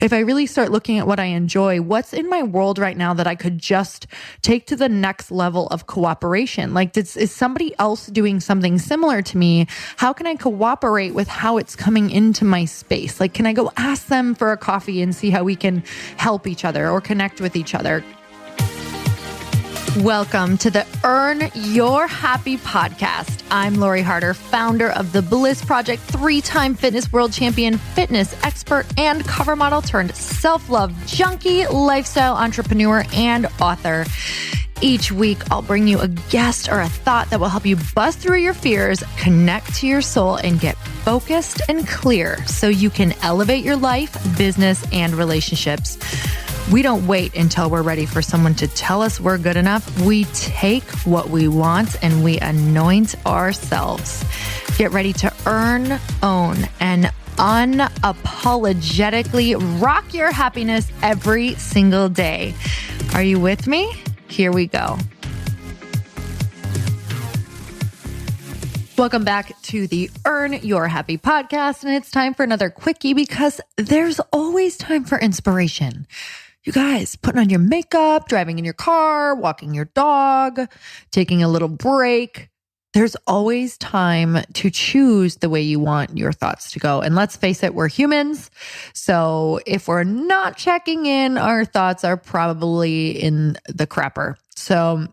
if I really start looking at what I enjoy, what's in my world right now that I could just take to the next level of cooperation? Like, is somebody else doing something similar to me? How can I cooperate with how it's coming into my space? Like, can I go ask them for a coffee and see how we can help each other or connect with each other? Welcome to the Earn Your Happy podcast. I'm Lori Harder, founder of The Bliss Project, 3-time fitness world champion, fitness expert, and cover model turned self-love junkie, lifestyle entrepreneur, and author. Each week, I'll bring you a guest or a thought that will help you bust through your fears, connect to your soul, and get focused and clear so you can elevate your life, business, and relationships. We don't wait until we're ready for someone to tell us we're good enough. We take what we want and we anoint ourselves. Get ready to earn, own, and unapologetically rock your happiness every single day. Are you with me? Here we go. Welcome back to the Earn Your Happy podcast. And it's time for another quickie because there's always time for inspiration. You guys, putting on your makeup, driving in your car, walking your dog, taking a little break. There's always time to choose the way you want your thoughts to go. And let's face it, we're humans. So if we're not checking in, our thoughts are probably in the crapper. So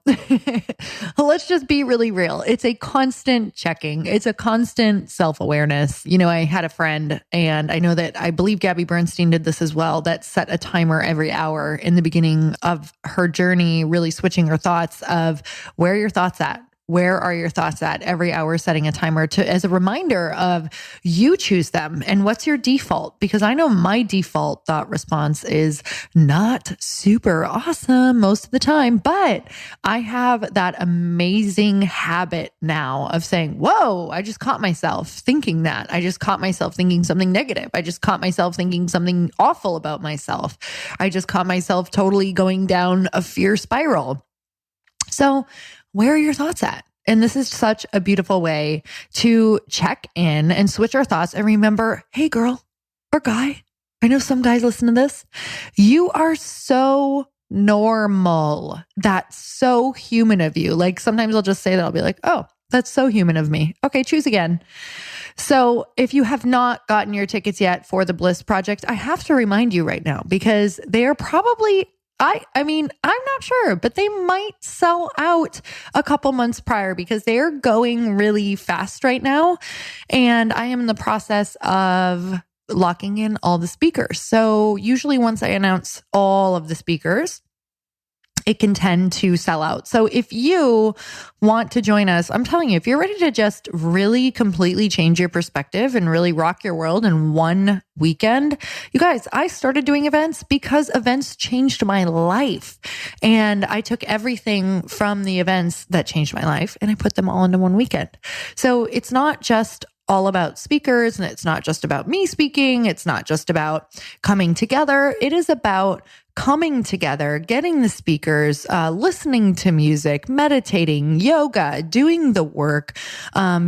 let's just be really real. It's a constant checking. It's a constant self-awareness. You know, I had a friend, and I believe Gabby Bernstein did this as well, that set a timer every hour in the beginning of her journey, really switching her thoughts of where are your thoughts at? Where are your thoughts at? Every hour setting a timer as a reminder of you choose them and what's your default? Because I know my default thought response is not super awesome most of the time, but I have that amazing habit now of saying, whoa, I just caught myself thinking that. I just caught myself thinking something negative. I just caught myself thinking something awful about myself. I just caught myself totally going down a fear spiral. So where are your thoughts at? And this is such a beautiful way to check in and switch our thoughts and remember, hey, girl or guy, I know some guys listen to this. You are so normal. That's so human of you. Like sometimes I'll just say that. I'll be like, oh, that's so human of me. Okay, choose again. So if you have not gotten your tickets yet for the Bliss Project, I have to remind you right now because they are probably I mean, I'm not sure, but they might sell out a couple months prior because they're going really fast right now. And I am in the process of locking in all the speakers. So usually once I announce all of the speakers, it can tend to sell out. So if you want to join us, I'm telling you, if you're ready to just really completely change your perspective and really rock your world in one weekend, you guys, I started doing events because events changed my life. And I took everything from the events that changed my life and I put them all into one weekend. So it's not just all about speakers and it's not just about me speaking. It's not just about coming together. It is about coming together, getting the speakers, listening to music, meditating, yoga, doing the work,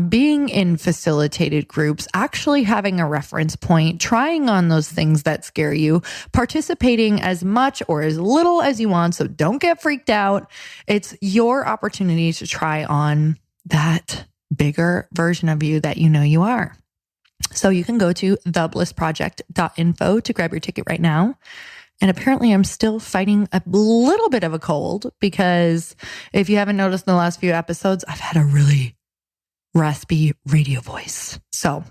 being in facilitated groups, actually having a reference point, trying on those things that scare you, participating as much or as little as you want. So don't get freaked out. It's your opportunity to try on that bigger version of you that you know you are. So you can go to theblissproject.info to grab your ticket right now. And apparently I'm still fighting a little bit of a cold because if you haven't noticed in the last few episodes, I've had a really raspy radio voice. So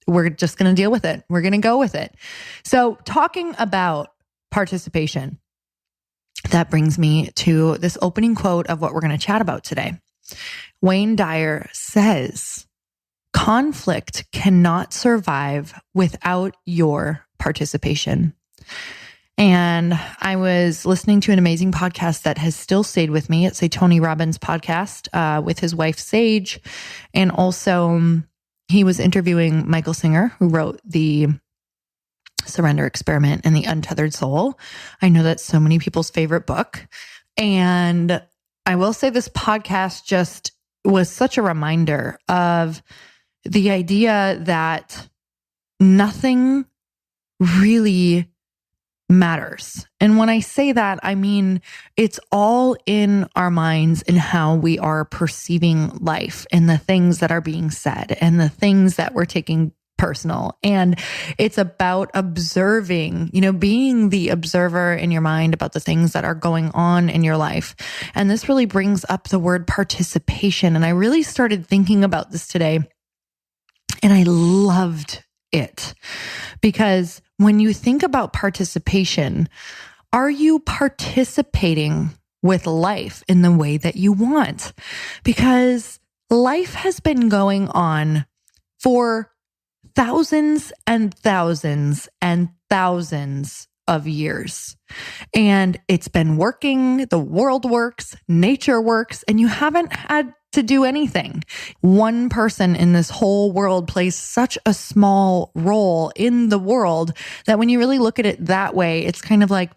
we're just going to deal with it. We're going to go with it. So talking about participation, that brings me to this opening quote of what we're going to chat about today. Wayne Dyer says, conflict cannot survive without your participation. And I was listening to an amazing podcast that has still stayed with me. It's a Tony Robbins podcast with his wife, Sage. And also he was interviewing Michael Singer, who wrote the Surrender Experiment and the Untethered Soul. I know that's so many people's favorite book. And I will say this podcast just was such a reminder of the idea that nothing really matters. And when I say that, I mean, it's all in our minds and how we are perceiving life and the things that are being said and the things that we're taking personal. And it's about observing, being the observer in your mind about the things that are going on in your life. And this really brings up the word participation. And I really started thinking about this today, and I loved it, because when you think about participation, are you participating with life in the way that you want? Because life has been going on for thousands and thousands and thousands of years. And it's been working, the world works, nature works, and you haven't had to do anything. One person in this whole world plays such a small role in the world that when you really look at it that way, it's kind of like,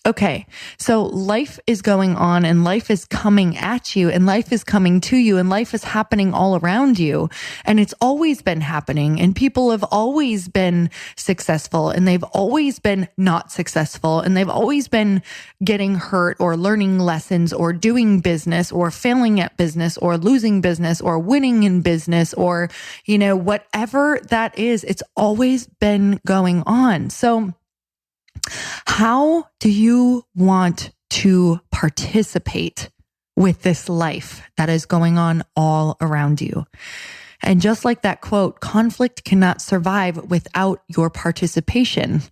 okay, so life is going on and life is coming at you and life is coming to you and life is happening all around you. And it's always been happening, and people have always been successful and they've always been not successful, and they've always been getting hurt or learning lessons or doing business or failing at business or losing business or winning in business or, whatever that is, it's always been going on. So how do you want to participate with this life that is going on all around you? And just like that quote, conflict cannot survive without your participation.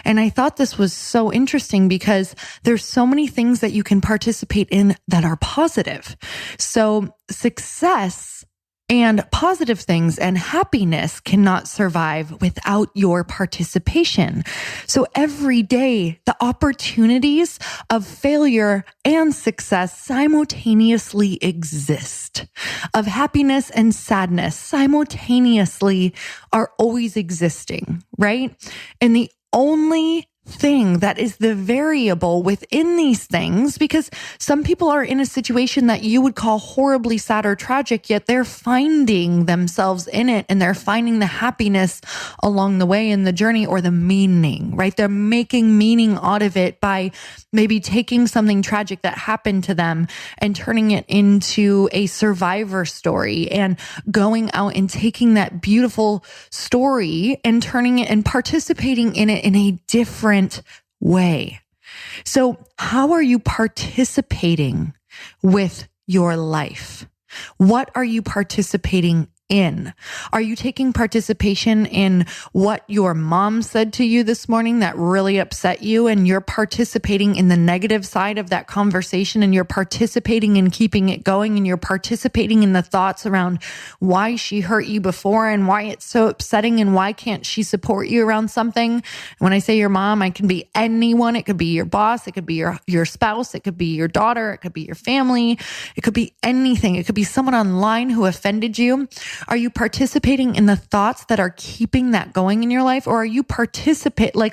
And I thought this was so interesting because there's so many things that you can participate in that are positive. So success and positive things and happiness cannot survive without your participation. So every day, the opportunities of failure and success simultaneously exist. Of happiness and sadness simultaneously are always existing, right? And the only thing that is the variable within these things, because some people are in a situation that you would call horribly sad or tragic, yet they're finding themselves in it and they're finding the happiness along the way in the journey, or the meaning, right? They're making meaning out of it by maybe taking something tragic that happened to them and turning it into a survivor story, and going out and taking that beautiful story and turning it and participating in it in a different way. So how are you participating with your life? What are you participating in? Are you taking participation in what your mom said to you this morning that really upset you, and you're participating in the negative side of that conversation, and you're participating in keeping it going, and you're participating in the thoughts around why she hurt you before and why it's so upsetting and why can't she support you around something? When I say your mom, I can be anyone. It could be your boss. It could be your spouse. It could be your daughter. It could be your family. It could be anything. It could be someone online who offended you. Are you participating in the thoughts that are keeping that going in your life? Or are you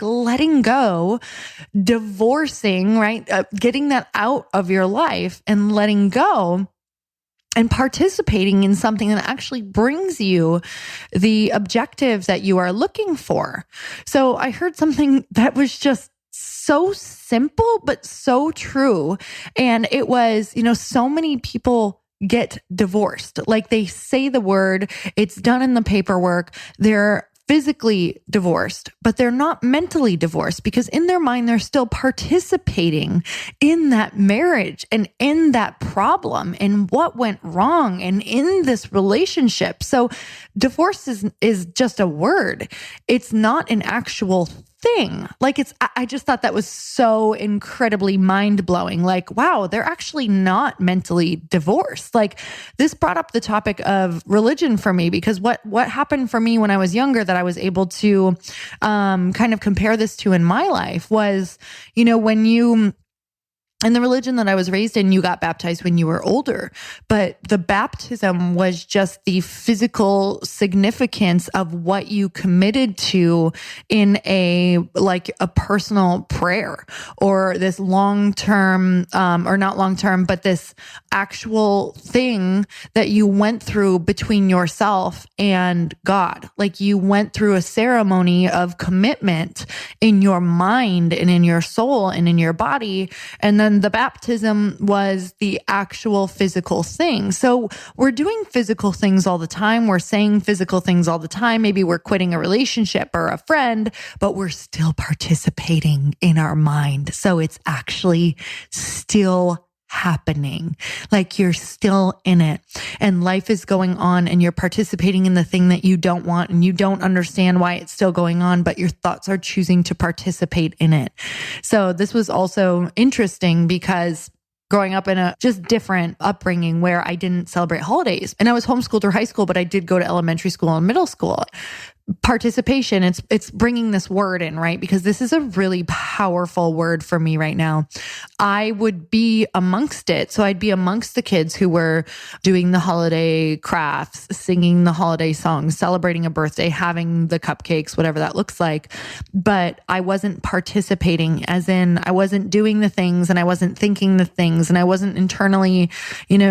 letting go, divorcing, right? Getting that out of your life and letting go and participating in something that actually brings you the objective that you are looking for. So I heard something that was just so simple, but so true. And it was, so many people get divorced. Like, they say the word, it's done in the paperwork, they're physically divorced, but they're not mentally divorced, because in their mind, they're still participating in that marriage and in that problem and what went wrong and in this relationship. So divorce is just a word. It's not an actual thing. I just thought that was so incredibly mind blowing. Like, wow, they're actually not mentally divorced. Like, this brought up the topic of religion for me, because what happened for me when I was younger that I was able to kind of compare this to in my life was, when you in the religion that I was raised in, you got baptized when you were older, but the baptism was just the physical significance of what you committed to in a personal prayer, or this long-term, or not long-term, but this actual thing that you went through between yourself and God. Like you went through a ceremony of commitment in your mind and in your soul and in your body. And then the baptism was the actual physical thing. So we're doing physical things all the time. We're saying physical things all the time. Maybe we're quitting a relationship or a friend, but we're still participating in our mind. So it's actually still happening. Like you're still in it and life is going on and you're participating in the thing that you don't want and you don't understand why it's still going on, but your thoughts are choosing to participate in it. So this was also interesting because growing up in a just different upbringing where I didn't celebrate holidays and I was homeschooled through high school, but I did go to elementary school and middle school. Participation, it's bringing this word in, right? Because this is a really powerful word for me right now. I would be amongst it. So I'd be amongst the kids who were doing the holiday crafts, singing the holiday songs, celebrating a birthday, having the cupcakes, whatever that looks like. But I wasn't participating, as in I wasn't doing the things and I wasn't thinking the things and I wasn't internally,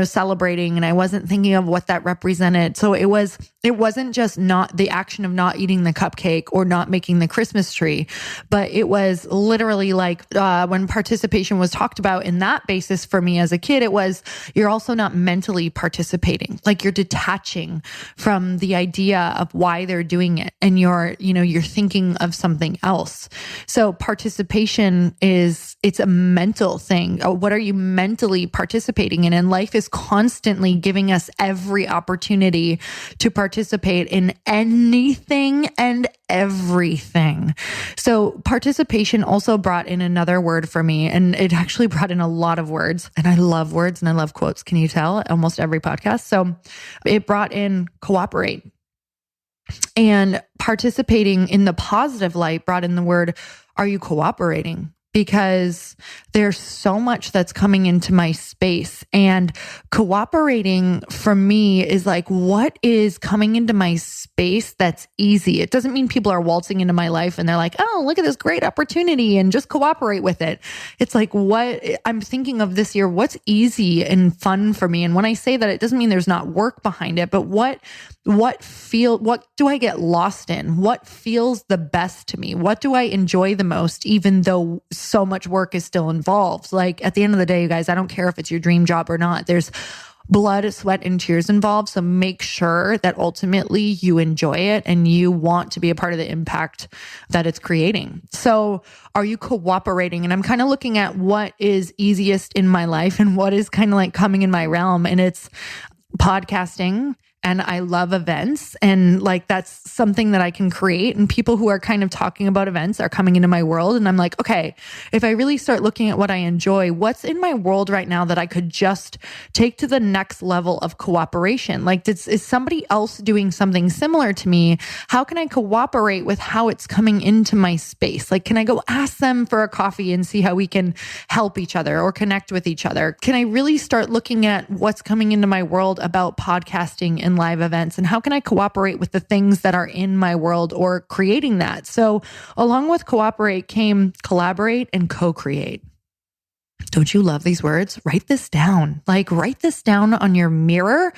celebrating and I wasn't thinking of what that represented. So it wasn't just not the action of not eating the cupcake or not making the Christmas tree, but it was literally like when participation was talked about in that basis for me as a kid, it was you're also not mentally participating. Like you're detaching from the idea of why they're doing it and you're thinking of something else. So participation it's a mental thing. What are you mentally participating in? And life is constantly giving us every opportunity to participate in anything and everything. So participation also brought in another word for me, and it actually brought in a lot of words, and I love words and I love quotes. Can you tell? Almost every podcast. So it brought in cooperate, and participating in the positive light brought in the word, are you cooperating? Because there's so much that's coming into my space, and cooperating for me is like, what is coming into my space that's easy? It doesn't mean people are waltzing into my life and they're like, oh, look at this great opportunity and just cooperate with it. It's like, what I'm thinking of this year, what's easy and fun for me? And when I say that, it doesn't mean there's not work behind it, but what do I get lost in? What feels the best to me? What do I enjoy the most, even though so much work is still involved? Like at the end of the day, you guys, I don't care if it's your dream job or not. There's blood, sweat, and tears involved. So make sure that ultimately you enjoy it and you want to be a part of the impact that it's creating. So are you cooperating? And I'm kind of looking at what is easiest in my life and what is kind of like coming in my realm. And it's podcasting. And I love events, and like that's something that I can create, and people who are kind of talking about events are coming into my world. And I'm like, okay, if I really start looking at what I enjoy, what's in my world right now that I could just take to the next level of cooperation? Like, is somebody else doing something similar to me? How can I cooperate with how it's coming into my space? Like, can I go ask them for a coffee and see how we can help each other or connect with each other? Can I really start looking at what's coming into my world about podcasting and live events, and how can I cooperate with the things that are in my world or creating that? So along with cooperate came collaborate and co-create. Don't you love these words? Write this down. Like write this down on your mirror.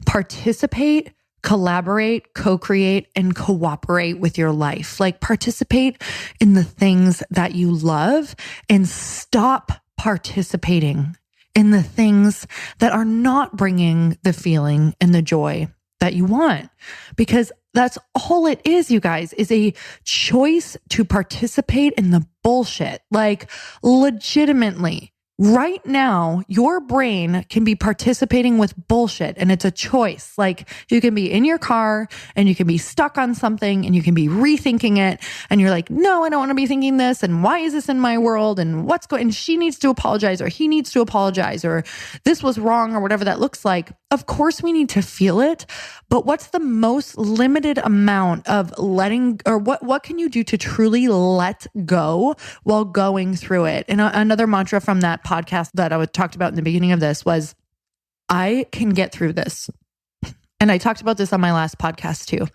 Participate, collaborate, co-create, and cooperate with your life. Like participate in the things that you love and stop participating in the things that are not bringing the feeling and the joy that you want. Because that's all it is, you guys, is a choice to participate in the bullshit. Like legitimately, right now, your brain can be participating with bullshit, and it's a choice. Like you can be in your car and you can be stuck on something and you can be rethinking it. And you're like, no, I don't want to be thinking this. And why is this in my world? And what's going, and she needs to apologize or he needs to apologize or this was wrong or whatever that looks like. of course we need to feel it, but what's the most limited amount of letting, or what can you do to truly let go while going through it? And another mantra from that podcast that I talked about in the beginning of this was, I can get through this. And I talked about this on my last podcast too.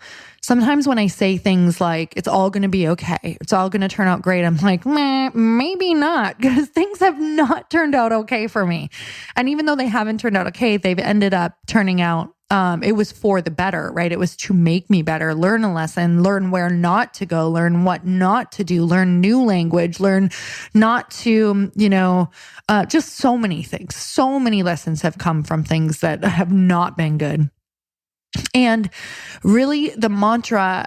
Sometimes when I say things like, it's all going to be okay, it's all going to turn out great, I'm like, maybe not, because things have not turned out okay for me. And even though they haven't turned out okay, they've ended up turning out, it was for the better, right? It was to make me better, learn a lesson, learn where not to go, learn what not to do, learn new language, learn not to, just so many things. So many lessons have come from things that have not been good. And really the mantra,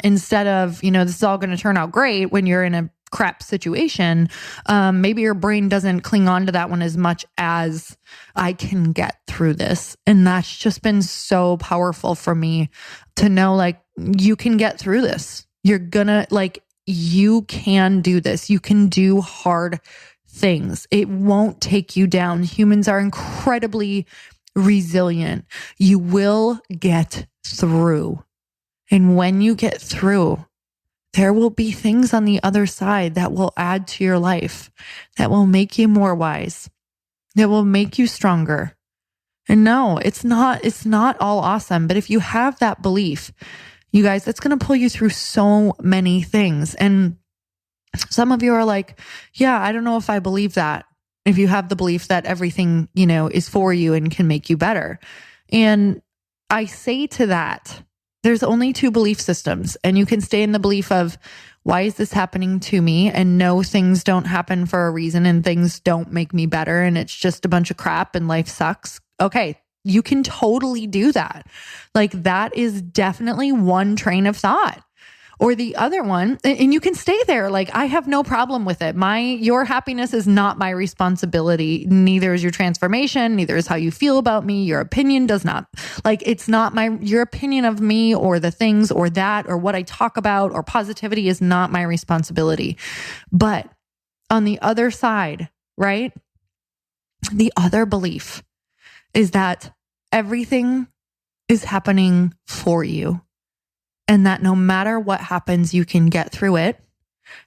instead of, this is all going to turn out great when you're in a crap situation, maybe your brain doesn't cling on to that one as much as I can get through this. And that's just been so powerful for me to know, like, you can get through this. You're gonna, like, you can do this. You can do hard things. It won't take you down. Humans are incredibly resilient. You will get through. And when you get through, there will be things on the other side that will add to your life, that will make you more wise, that will make you stronger. And no, it's not all awesome. But if you have that belief, you guys, that's going to pull you through so many things. And some of you are like, yeah, I don't know if I believe that. If you have the belief that everything, is for you and can make you better. And I say to that, there's only two belief systems, and you can stay in the belief of, why is this happening to me? And no, things don't happen for a reason and things don't make me better. And it's just a bunch of crap and life sucks. Okay. You can totally do that. Like, that is definitely one train of thought. Or the other one, and you can stay there. Like, I have no problem with it. Your happiness is not my responsibility. Neither is your transformation. Neither is how you feel about me. Your opinion does not, like, it's not your opinion of me or the things or that or what I talk about or positivity is not my responsibility. But on the other side, right? The other belief is that everything is happening for you. And that no matter what happens, you can get through it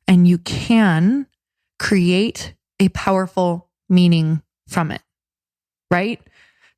and you can create a powerful meaning from it, right?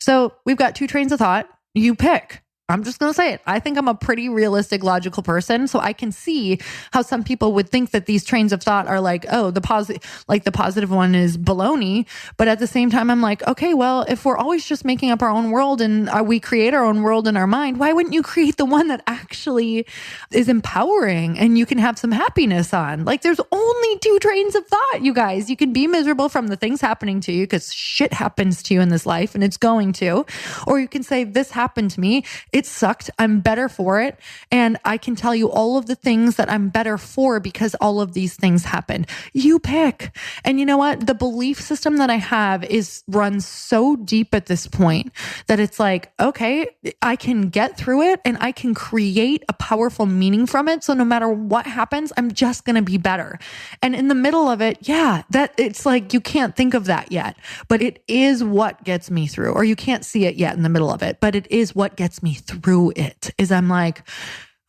So we've got two trains of thought. You pick. I'm just going to say it. I think I'm a pretty realistic, logical person. So I can see how some people would think that these trains of thought are like, oh, the positive one is baloney. But at the same time, I'm like, okay, well, if we're always just making up our own world and we create our own world in our mind, why wouldn't you create the one that actually is empowering and you can have some happiness on? Like, there's only two trains of thought, you guys. You can be miserable from the things happening to you because shit happens to you in this life and it's going to, or you can say, this happened to me. It sucked. I'm better for it. And I can tell you all of the things that I'm better for because all of these things happened. You pick. And you know what? The belief system that I have runs so deep at this point that it's like, okay, I can get through it and I can create a powerful meaning from it. So no matter what happens, I'm just going to be better. And in the middle of it, yeah, that it's like, you can't think of that yet, but it is what gets me through, or you can't see it yet in the middle of it, but it is what gets me through it. Is I'm like,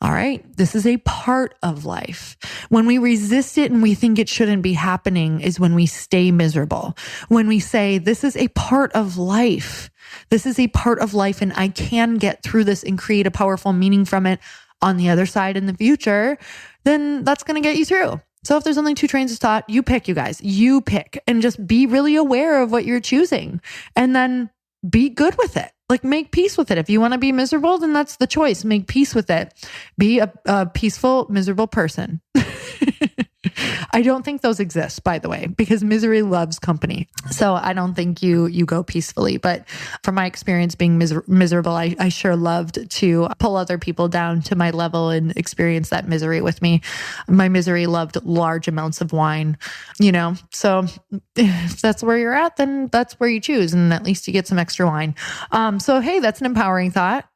all right, this is a part of life. When we resist it and we think it shouldn't be happening is when we stay miserable. When we say, this is a part of life. This is a part of life and I can get through this and create a powerful meaning from it on the other side in the future, then that's going to get you through. So if there's only two trains of thought, you pick, you guys. You pick and just be really aware of what you're choosing and then be good with it. Like, make peace with it. If you want to be miserable, then that's the choice. Make peace with it. Be a peaceful, miserable person. I don't think those exist, by the way, because misery loves company. So I don't think you go peacefully. But from my experience being miserable, I sure loved to pull other people down to my level and experience that misery with me. My misery loved large amounts of wine, So if that's where you're at, then that's where you choose. And at least you get some extra wine. So, hey, that's an empowering thought.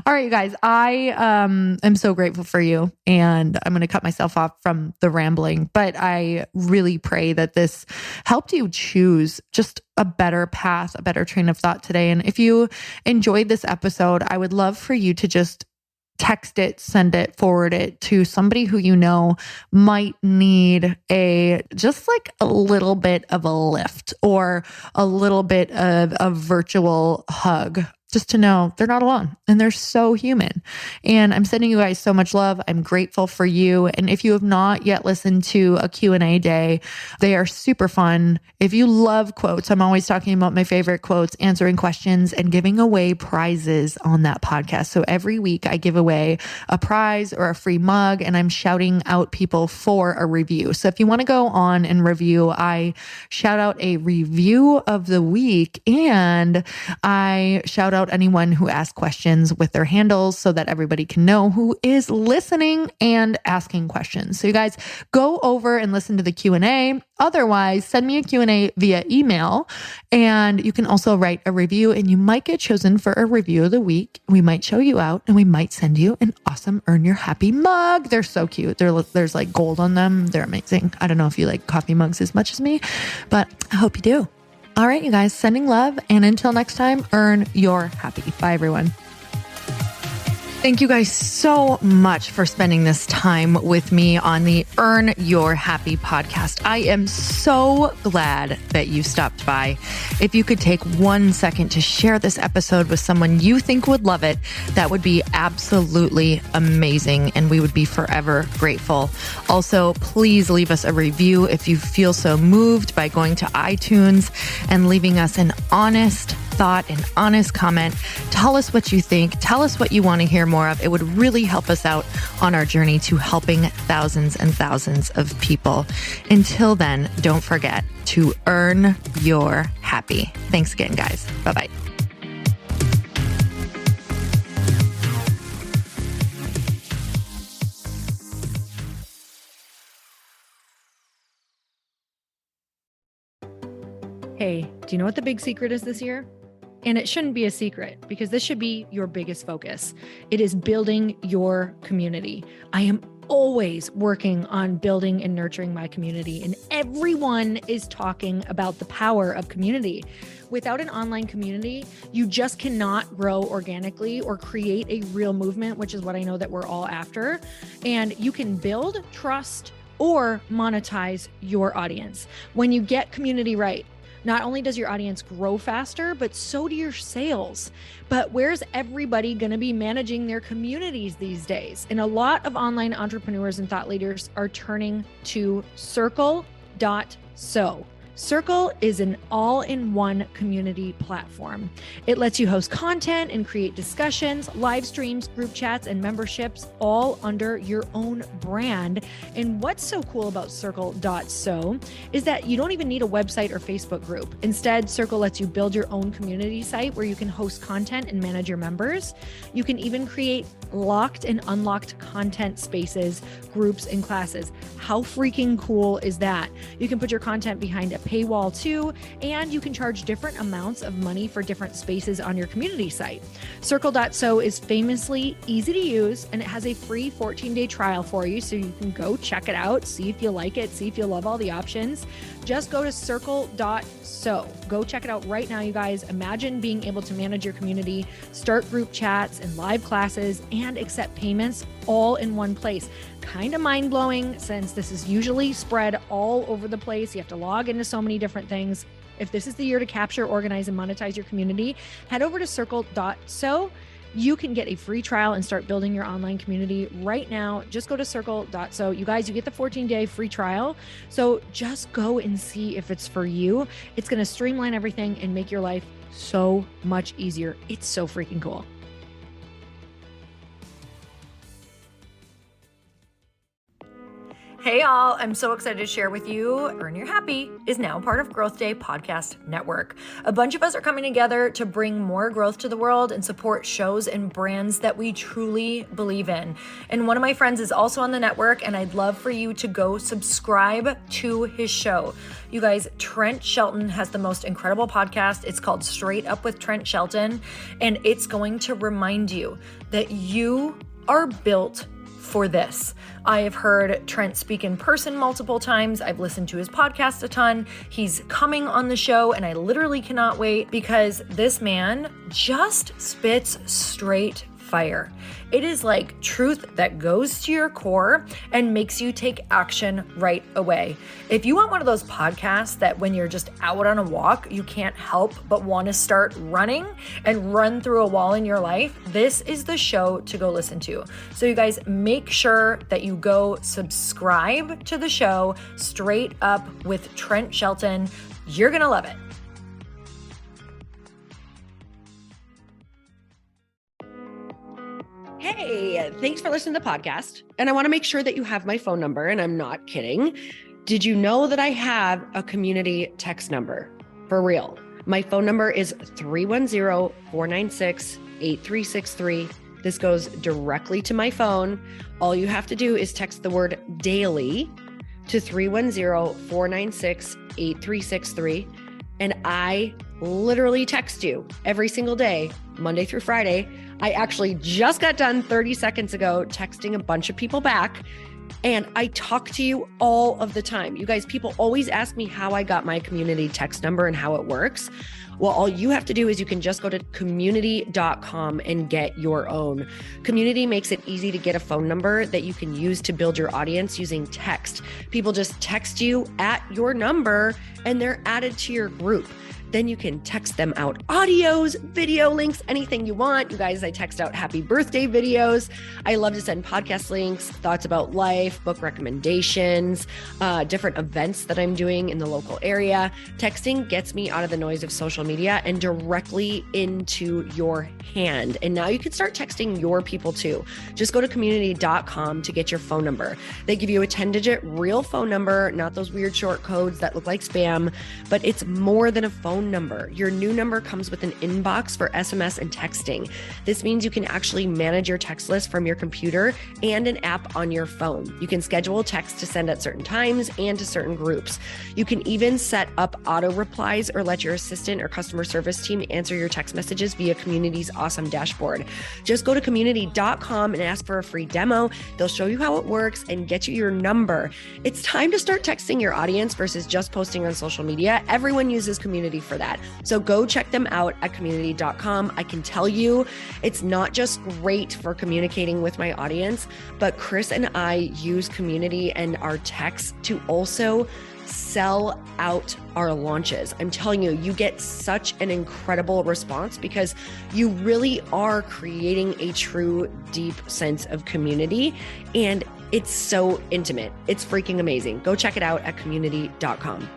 All right, you guys, I am so grateful for you, and I'm going to cut myself off from the rambling, but I really pray that this helped you choose just a better path, a better train of thought today. And if you enjoyed this episode, I would love for you to just text it, send it, forward it to somebody who you know might need just like a little bit of a lift or a little bit of a virtual hug, just to know they're not alone and they're so human. And I'm sending you guys so much love. I'm grateful for you. And if you have not yet listened to a Q&A day, they are super fun. If you love quotes, I'm always talking about my favorite quotes, answering questions, and giving away prizes on that podcast. So every week I give away a prize or a free mug, and I'm shouting out people for a review. So if you want to go on and review, I shout out a review of the week, and I shout out anyone who asks questions with their handles so that everybody can know who is listening and asking questions. So you guys go over and listen to the Q&A. Otherwise, send me a Q&A via email, and you can also write a review, and you might get chosen for a review of the week. We might show you out, and we might send you an awesome Earn Your Happy mug. They're so cute. There's like gold on them. They're amazing. I don't know if you like coffee mugs as much as me, but I hope you do. All right, you guys, sending love. And until next time, earn your happy. Bye, everyone. Thank you guys so much for spending this time with me on the Earn Your Happy podcast. I am so glad that you stopped by. If you could take 1 second to share this episode with someone you think would love it, that would be absolutely amazing, and we would be forever grateful. Also, please leave us a review if you feel so moved by going to iTunes and leaving us an honest thought, an honest comment. Tell us what you think. Tell us what you want to hear more of. It would really help us out on our journey to helping thousands and thousands of people. Until then, don't forget to earn your happy. Thanks again, guys. Bye-bye. Hey, do you know what the big secret is this year? And it shouldn't be a secret, because this should be your biggest focus. It is building your community. I am always working on building and nurturing my community, and everyone is talking about the power of community. Without an online community, you just cannot grow organically or create a real movement, which is what I know that we're all after. And you can build trust or monetize your audience. When you get community right, not only does your audience grow faster, but so do your sales. But where's everybody going to be managing their communities these days? And a lot of online entrepreneurs and thought leaders are turning to Circle.so. Circle is an all-in-one community platform. It lets you host content and create discussions, live streams, group chats, and memberships all under your own brand. And what's so cool about Circle.so is that you don't even need a website or Facebook group. Instead, Circle lets you build your own community site where you can host content and manage your members. You can even create locked and unlocked content spaces, groups, and classes. How freaking cool is that? You can put your content behind a paywall too, and you can charge different amounts of money for different spaces on your community site. Circle.so is famously easy to use, and it has a free 14-day trial for you, so you can go check it out, see if you like it, see if you love all the options. Just go to Circle.so. Go check it out right now, you guys. Imagine being able to manage your community, start group chats and live classes, and accept payments all in one place. Kind of mind-blowing, since this is usually spread all over the place. You have to log into so many different things. If this is the year to capture, organize, and monetize your community, head over to Circle.so. You can get a free trial and start building your online community right now. Just go to Circle.so. You guys, you get the 14-day free trial. So just go and see if it's for you. It's going to streamline everything and make your life so much easier. It's so freaking cool. Hey all, I'm so excited to share with you, Earn Your Happy is now part of Growth Day Podcast Network. A bunch of us are coming together to bring more growth to the world and support shows and brands that we truly believe in. And one of my friends is also on the network, and I'd love for you to go subscribe to his show. You guys, Trent Shelton has the most incredible podcast. It's called Straight Up with Trent Shelton, and it's going to remind you that you are built for this. I have heard Trent speak in person multiple times. I've listened to his podcast a ton. He's coming on the show, and I literally cannot wait because this man just spits straight fire. It is like truth that goes to your core and makes you take action right away. If you want one of those podcasts that when you're just out on a walk, you can't help but want to start running and run through a wall in your life, this is the show to go listen to. So you guys, make sure that you go subscribe to the show, Straight Up with Trent Shelton. You're going to love it. Hey, thanks for listening to the podcast. And I want to make sure that you have my phone number, and I'm not kidding. Did you know that I have a community text number? For real. My phone number is 310-496-8363. This goes directly to my phone. All you have to do is text the word daily to 310-496-8363. And I literally text you every single day, Monday through Friday. I actually just got done 30 seconds ago texting a bunch of people back, and I talk to you all of the time. You guys, people always ask me how I got my community text number and how it works. Well, all you have to do is you can just go to community.com and get your own. Community makes it easy to get a phone number that you can use to build your audience using text. People just text you at your number and they're added to your group. Then you can text them out audios, video links, anything you want. You guys, I text out happy birthday videos. I love to send podcast links, thoughts about life, book recommendations, different events that I'm doing in the local area. Texting gets me out of the noise of social media and directly into your hand. And now you can start texting your people too. Just go to community.com to get your phone number. They give you a 10-digit real phone number, not those weird short codes that look like spam, but it's more than a phone number. Your new number comes with an inbox for SMS and texting. This means you can actually manage your text list from your computer and an app on your phone. You can schedule text to send at certain times and to certain groups. You can even set up auto replies or let your assistant or customer service team answer your text messages via Community's awesome dashboard. Just go to community.com and ask for a free demo. They'll show you how it works and get you your number. It's time to start texting your audience versus just posting on social media. Everyone uses Community for that. So go check them out at community.com. I can tell you it's not just great for communicating with my audience, but Chris and I use Community and our texts to also sell out our launches. I'm telling you, you get such an incredible response because you really are creating a true, deep sense of community, and it's so intimate. It's freaking amazing. Go check it out at community.com.